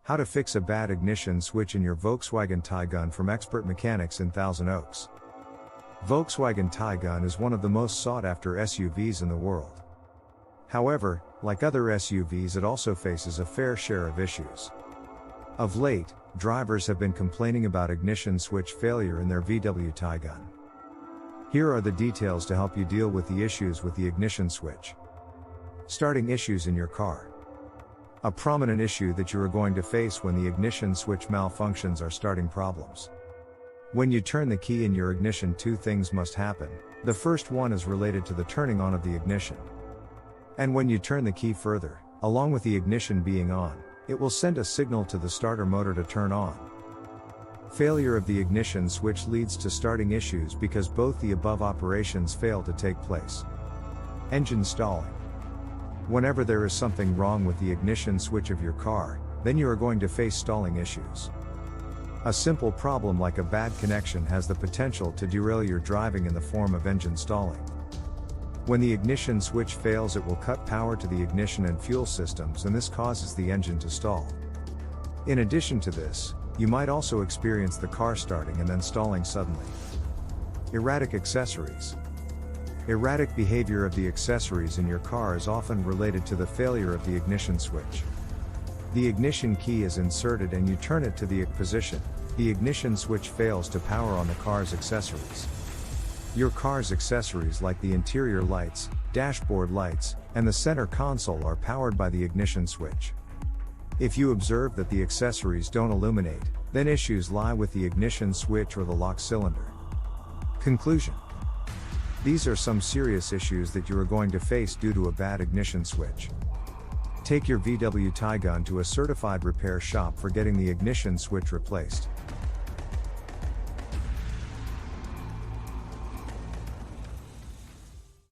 How to fix a bad ignition switch in your Volkswagen Taigun from expert mechanics in Thousand Oaks. Volkswagen Taigun is one of the most sought-after SUVs in the world. However, like other SUVs, it also faces a fair share of issues. Of late, drivers have been complaining about ignition switch failure in their VW Taigun. Here are the details to help you deal with the issues with the ignition switch. Starting issues in your car. A prominent issue that you are going to face when the ignition switch malfunctions are starting problems. When you turn the key in your ignition, two things must happen. The first one is related to the turning on of the ignition. And when you turn the key further, along with the ignition being on, it will send a signal to the starter motor to turn on. Failure of the ignition switch leads to starting issues because both the above operations fail to take place. Engine stalling. Whenever there is something wrong with the ignition switch of your car, then you are going to face stalling issues. A simple problem like a bad connection has the potential to derail your driving in the form of engine stalling. When the ignition switch fails, it will cut power to the ignition and fuel systems, and this causes the engine to stall. In addition to this, you might also experience the car starting and then stalling suddenly. Erratic accessories. Erratic behavior of the accessories in your car is often related to the failure of the ignition switch. The ignition key is inserted and you turn it to the position. The ignition switch fails to power on the car's accessories. Your car's accessories like the interior lights, dashboard lights, and the center console are powered by the ignition switch. If you observe that the accessories don't illuminate, then issues lie with the ignition switch or the lock cylinder. Conclusion. These are some serious issues that you are going to face due to a bad ignition switch. Take your VW Taigun to a certified repair shop for getting the ignition switch replaced.